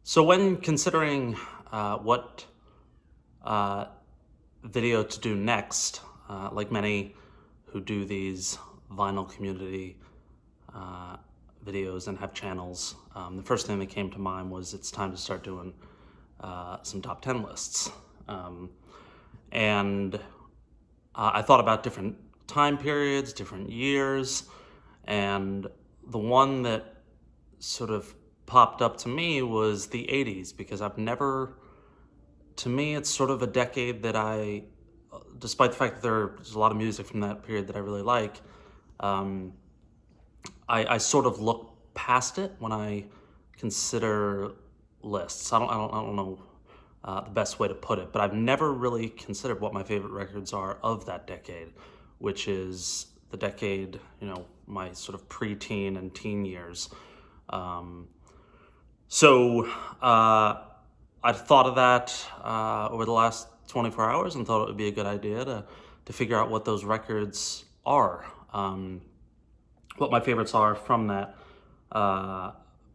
So when considering what video to do next, like many who do these vinyl community videos and have channels, the first thing that came to mind was it's time to start doing some top 10 lists. And I thought about different time periods, different years, and the one that sort of popped up to me was the 80s, because to me, it's sort of a decade that despite the fact that there's a lot of music from that period that I really like, I sort of look past it when I consider lists. I don't know the best way to put it, but I've never really considered what my favorite records are of that decade, which is the decade, my sort of pre-teen and teen years. So I thought of that over the last 24 hours and thought it would be a good idea to figure out what those records are, what my favorites are from that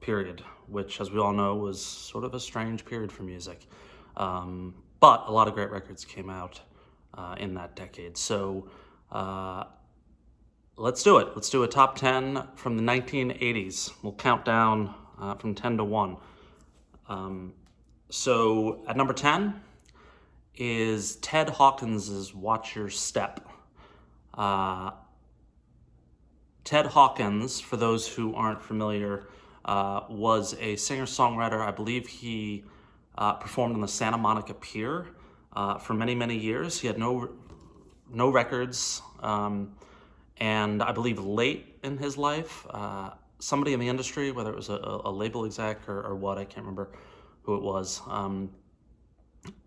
period, which, as we all know, was sort of a strange period for music. But a lot of great records came out in that decade. So let's do it. Let's do a top 10 from the 1980s. We'll count down from 10 to 1. So at number 10 is Ted Hawkins' Watch Your Step. Ted Hawkins, for those who aren't familiar, was a singer-songwriter. I believe he performed on the Santa Monica Pier for many, many years. He had no records, and I believe late in his life, somebody in the industry, whether it was a label exec or what, I can't remember who it was,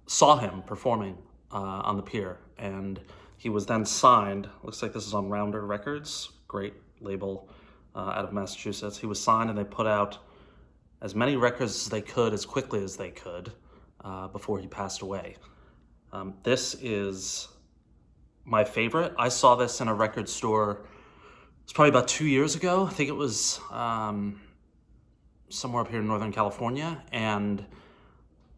saw him performing on the pier, and he was then signed. Looks like this is on Rounder Records, great label out of Massachusetts. He was signed, and they put out as many records as they could, as quickly as they could, before he passed away. This is my favorite. I saw this in a record store. It's probably about 2 years ago. I think it was somewhere up here in Northern California, and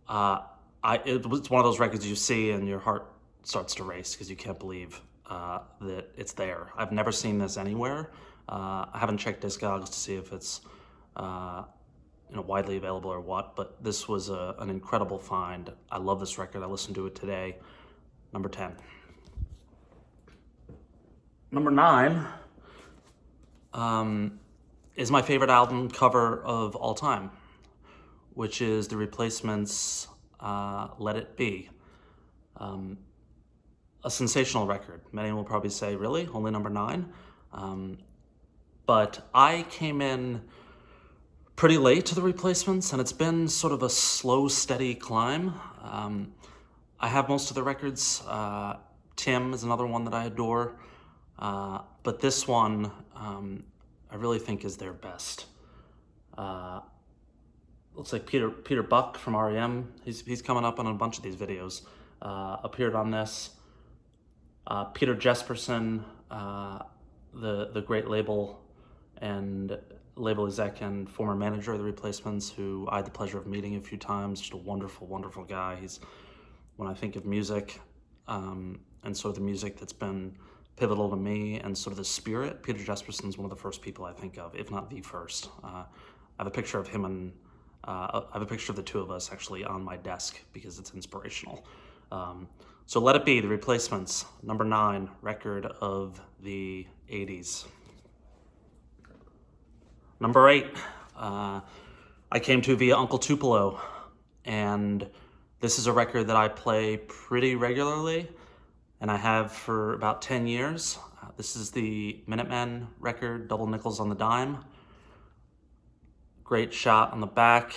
it was one of those records you see and your heart starts to race because you can't believe that it's there. I've never seen this anywhere. I haven't checked Discogs to see if it's widely available or what, but this was an incredible find. I love this record. I listened to it today. Number 10. Number 9 is my favorite album cover of all time, which is The Replacements' Let It Be. A sensational record. Many will probably say, really? Only number 9? But I came in pretty late to The Replacements, and it's been sort of a slow, steady climb. I have most of the records. Tim is another one that I adore. But this one, I really think is their best. Looks like Peter Buck from REM, he's coming up on a bunch of these videos, appeared on this. Peter Jesperson, the great label exec and former manager of The Replacements, who I had the pleasure of meeting a few times. Just a wonderful, wonderful guy. When I think of music, and sort of the music that's been pivotal to me and sort of the spirit, Peter Jesperson is one of the first people I think of, if not the first. I have a picture of him and I have a picture of the two of us actually on my desk because it's inspirational. So Let It Be, The Replacements, number 9 record of the 80s. Number 8, I came to via Uncle Tupelo, and this is a record that I play pretty regularly, and I have for about 10 years. This is the Minutemen record, Double Nickels on the Dime. Great shot on the back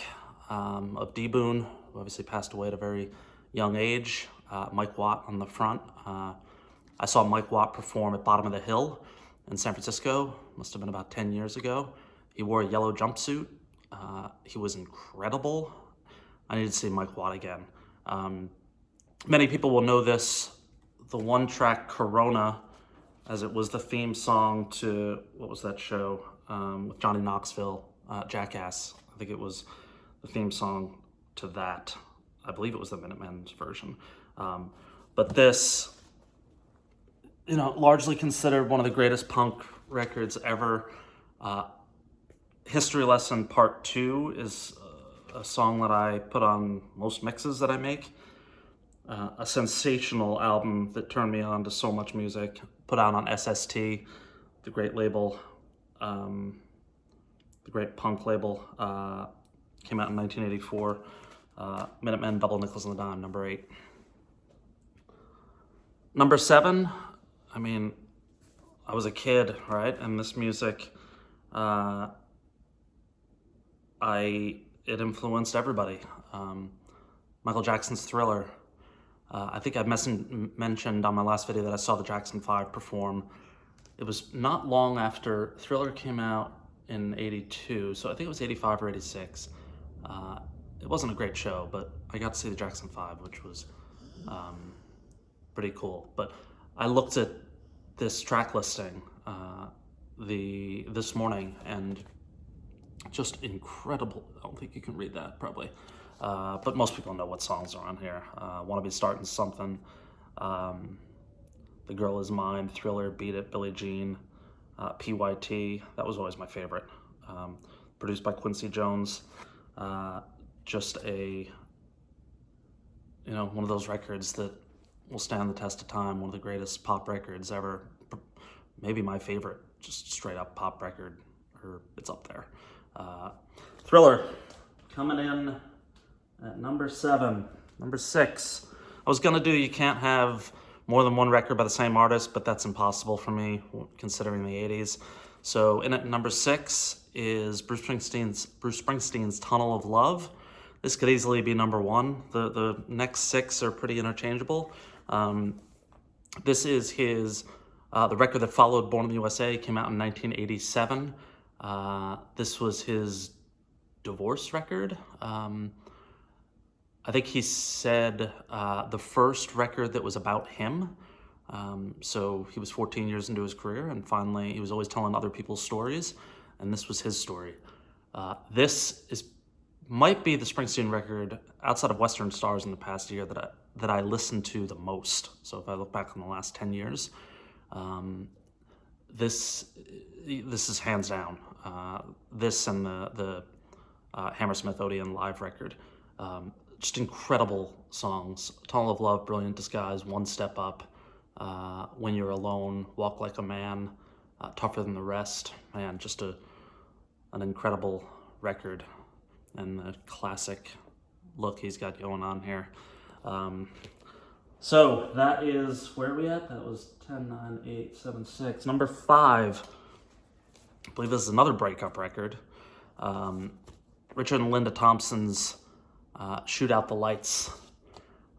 of D. Boone, who obviously passed away at a very young age. Mike Watt on the front. I saw Mike Watt perform at Bottom of the Hill in San Francisco. Must have been about 10 years ago. He wore a yellow jumpsuit. He was incredible. I need to see Mike Watt again. Many people will know this, the one-track Corona, as it was the theme song to, what was that show with Johnny Knoxville, Jackass. I think it was the theme song to that. I believe it was the Minutemen's version. But this, largely considered one of the greatest punk records ever. History Lesson Part 2 is a song that I put on most mixes that I make. A sensational album that turned me on to so much music. Put out on SST, the great label, the great punk label. Came out in 1984. Minutemen, Double Nickels on the Dime, number 8. Number 7, I was a kid, right? And this music, it influenced everybody. Michael Jackson's Thriller. I think I mentioned on my last video that I saw the Jackson 5 perform. It was not long after Thriller came out in 82, so I think it was 85 or 86. It wasn't a great show, but I got to see the Jackson 5, which was pretty cool. But I looked at this track listing this morning, and just incredible. I don't think you can read that, probably. But most people know what songs are on here. Wanna Be Starting Something, The Girl Is Mine, Thriller, Beat It, Billie Jean, PYT. That was always my favorite. Produced by Quincy Jones. Just one of those records that will stand the test of time. One of the greatest pop records ever. Maybe my favorite, just straight up pop record, or it's up there. Thriller, coming in at number 7. Number 6. I was gonna do You Can't Have More Than One Record by the Same Artist, but that's impossible for me, considering the 80s. So in at number 6 is Bruce Springsteen's Tunnel of Love. This could easily be number 1. The next 6 are pretty interchangeable. This is his the record that followed Born in the USA. Came out in 1987. This was his divorce record. I think he said the first record that was about him. So he was 14 years into his career, and finally he was always telling other people's stories, and this was his story. This might be the Springsteen record outside of Western Stars in the past year that I listened to the most. So if I look back on the last 10 years, this is hands down. This and the Hammersmith Odeon live record. Just incredible songs. Tunnel of Love, Brilliant Disguise, One Step Up, When You're Alone, Walk Like a Man, Tougher Than the Rest. Man, just an incredible record, and the classic look he's got going on here. So that is, where are we at? That was 10, 9, 8, 7, 6. Number 5, I believe this is another breakup record. Richard and Linda Thompson's Shoot Out the Lights.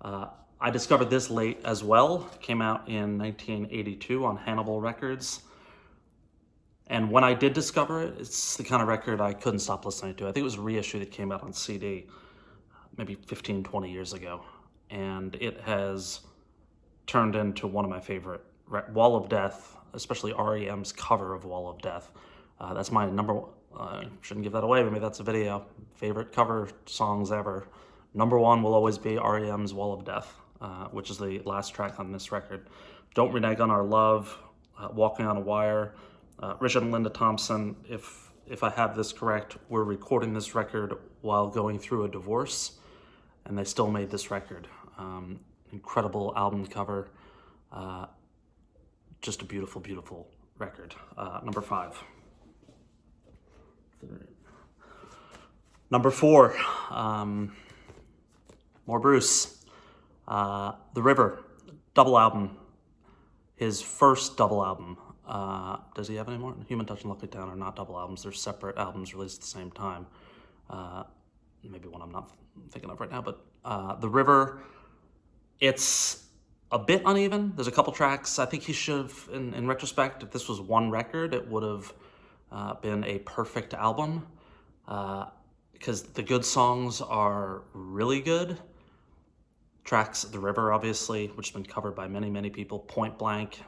I discovered this late as well. Came out in 1982 on Hannibal Records. And when I did discover it, it's the kind of record I couldn't stop listening to. I think it was a reissue that came out on CD maybe 15, 20 years ago. And it has turned into one of my favorite. Wall of Death, especially REM's cover of Wall of Death. That's my number one. Shouldn't give that away, maybe that's a video. Favorite cover songs ever. Number 1 will always be REM's Wall of Death, which is the last track on this record. Don't Renege on Our Love, Walking on a Wire. Richard and Linda Thompson, if I have this correct, were recording this record while going through a divorce, and they still made this record. Incredible album cover. Just a beautiful, beautiful record. Number 5. Number 4, more Bruce. The River, double album. His first double album. Does he have any more? Human Touch and Look It Down are not double albums. They're separate albums released at the same time. Maybe one I'm not thinking of right now, but The River, it's a bit uneven. There's a couple tracks. I think he should have, in retrospect, if this was one record, it would have been a perfect album, because the good songs are really good. Tracks, The River, obviously, which has been covered by many, many people. Point Blank,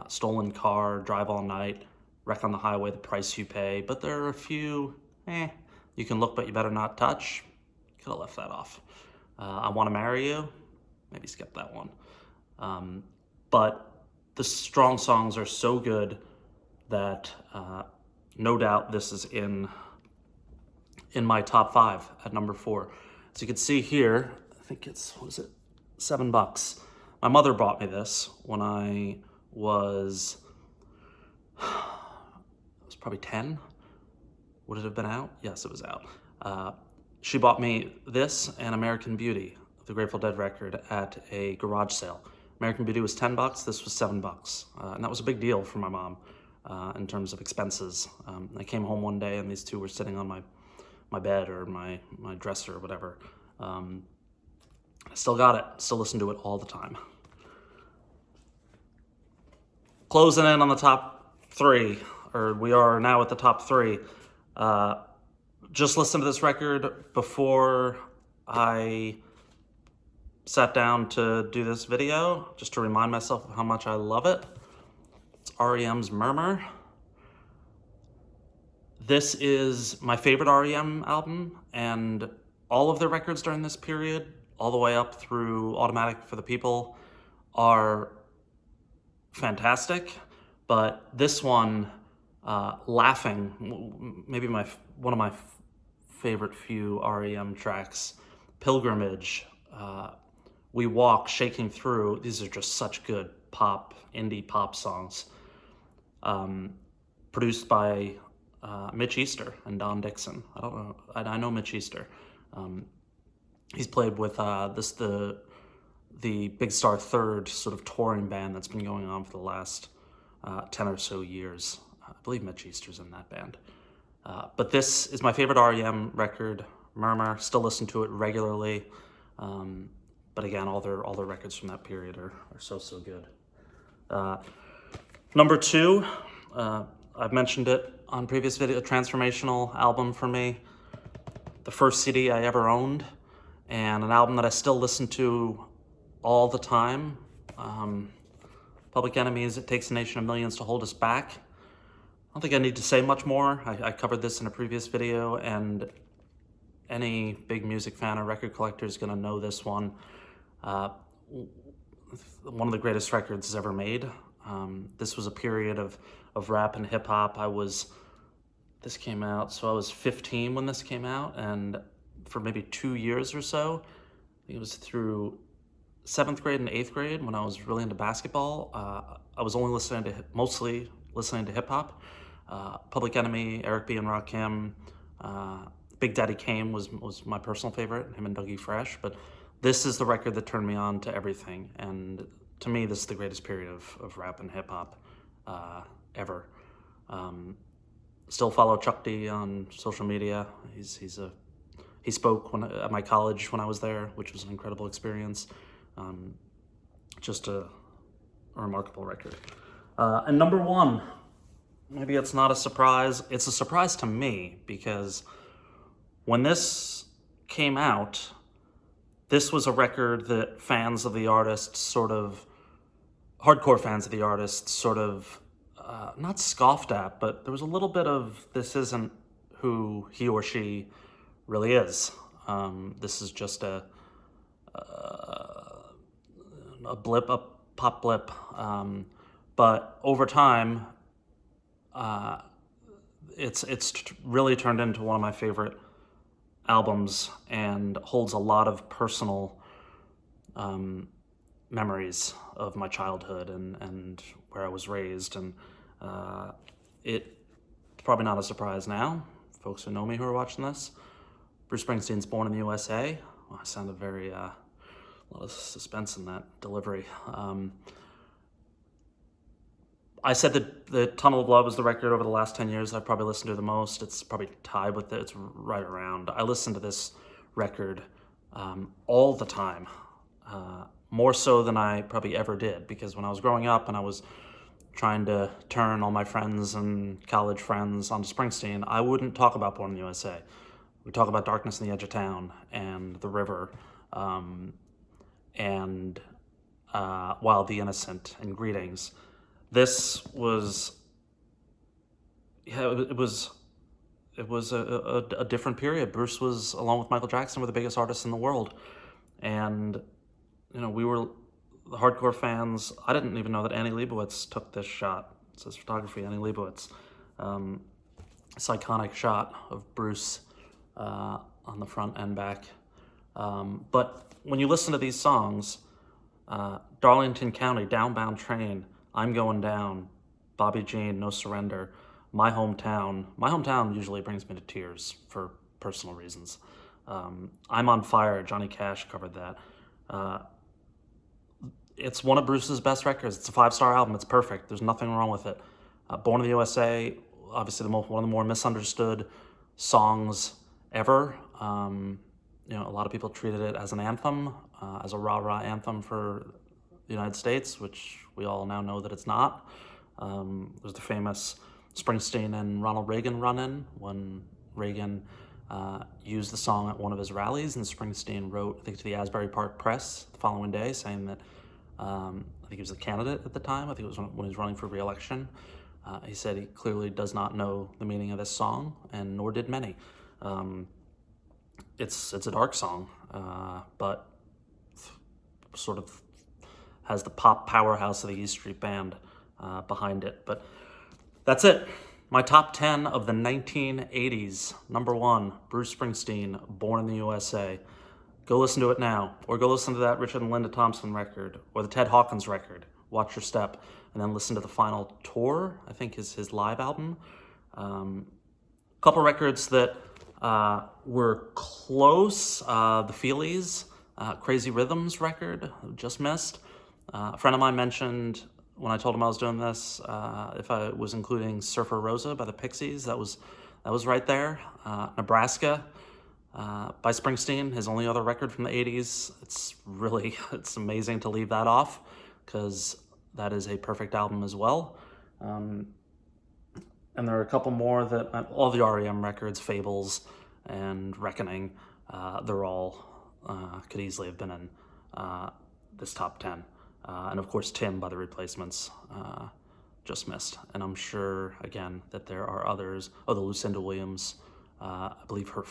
Stolen Car, Drive All Night, Wreck on the Highway, The Price You Pay. But there are a few, You Can Look But You Better Not Touch. Could have left that off. I Want to Marry You, maybe skip that one. But the strong songs are so good that no doubt this is in my top 5 at number 4. As you can see here, I think it's, what is it, $7. My mother bought me this when I was probably 10. Would it have been out? Yes, it was out. She bought me this and American Beauty, the Grateful Dead record, at a garage sale. American Beauty was $10, this was $7. And that was a big deal for my mom in terms of expenses. I came home one day and these two were sitting on my bed or my dresser or whatever. I still got it, still listen to it all the time. Closing in on the top 3, or we are now at the top 3. Just listened to this record before I sat down to do this video, just to remind myself of how much I love it. It's REM's Murmur. This is my favorite REM album, and all of their records during this period, all the way up through Automatic for the People, are fantastic. But this one, Laughing, maybe one of my favorite few REM tracks, Pilgrimage, We Walk, Shaking Through, these are just such good indie pop songs. Produced by Mitch Easter and Don Dixon. I know Mitch Easter. He's played with the Big Star Third sort of touring band that's been going on for the last 10 or so years. I believe Mitch Easter's in that band. But this is my favorite REM record, Murmur. Still listen to it regularly. But again, all their records from that period are so good. Number 2, I've mentioned it on previous video, a transformational album for me. The first CD I ever owned, and an album that I still listen to all the time. Public Enemy's It Takes a Nation of Millions to Hold Us Back. I don't think I need to say much more. I covered this in a previous video, and any big music fan or record collector is going to know this one. One of the greatest records ever made. This was a period of rap and hip hop. This came out, so I was 15 when this came out, and for maybe 2 years or so, I think it was through 7th grade and 8th grade when I was really into basketball. I was only mostly listening to hip hop. Public Enemy, Eric B. and Rakim, Big Daddy Kane was my personal favorite, him and Dougie Fresh, but this is the record that turned me on to everything, and to me, this is the greatest period of rap and hip hop ever. Still follow Chuck D on social media. He spoke at my college when I was there, which was an incredible experience. Just a remarkable record. And number 1, maybe it's not a surprise. It's a surprise to me because when this came out, this was a record that fans of the artist hardcore fans of the artist not scoffed at, but there was a little bit of, this isn't who he or she really is. This is just a blip, a pop blip. But over time, it's really turned into one of my favorite albums and holds a lot of personal memories of my childhood and where I was raised. And it's probably not a surprise now, folks who know me who are watching this. Bruce Springsteen's Born in the USA. Well, I sounded very, a lot of suspense in that delivery. I said that Tunnel of Love is the record over the last 10 years I've probably listened to the most. It's probably tied with it. It's right around. I listen to this record all the time, more so than I probably ever did, because when I was growing up and I was trying to turn all my friends and college friends onto Springsteen, I wouldn't talk about Born in the USA. We'd talk about Darkness on the Edge of Town and The River, and Wild the Innocent and Greetings. This was, it was it was a different period. Bruce was, along with Michael Jackson, were the biggest artists in the world. And, we were the hardcore fans. I didn't even know that Annie Leibovitz took this shot. It says photography, Annie Leibovitz. This iconic shot of Bruce on the front and back. But when you listen to these songs, Darlington County, Downbound Train, I'm Going Down, Bobby Jean, No Surrender, My Hometown usually brings me to tears for personal reasons. I'm on Fire, Johnny Cash covered that. It's one of Bruce's best records. It's a 5-star album. It's perfect. There's nothing wrong with it. Born in the USA, obviously one of the more misunderstood songs ever. A lot of people treated it as an anthem, as a rah-rah anthem for the United States, which we all now know that it's not. There's the famous Springsteen and Ronald Reagan run-in when Reagan used the song at one of his rallies, and Springsteen wrote, I think, to the Asbury Park Press the following day saying that, I think he was a candidate at the time, I think it was when he was running for re-election. He said he clearly does not know the meaning of this song, and nor did many. It's a dark song, but sort of has the pop powerhouse of the E Street Band behind it. But that's it. My top 10 of the 1980s. Number 1, Bruce Springsteen, Born in the USA. Go listen to it now, or go listen to that Richard and Linda Thompson record, or the Ted Hawkins record, Watch Your Step, and then listen to the Final Tour, I think is his live album. A couple records that were close, the Feelies, Crazy Rhythms record, just missed. A friend of mine mentioned, when I told him I was doing this, if I was including Surfer Rosa by the Pixies, that was right there. Nebraska by Springsteen, his only other record from the 80s. It's amazing to leave that off, because that is a perfect album as well. And there are a couple more that, all the REM records, Fables and Reckoning, they're all, could easily have been in this top 10. And of course, Tim by the Replacements, just missed. And I'm sure, again, that there are others. Oh, the Lucinda Williams, I believe her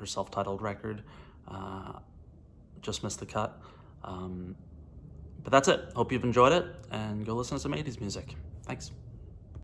self-titled record, just missed the cut. But that's it. Hope you've enjoyed it, and go listen to some 80s music. Thanks.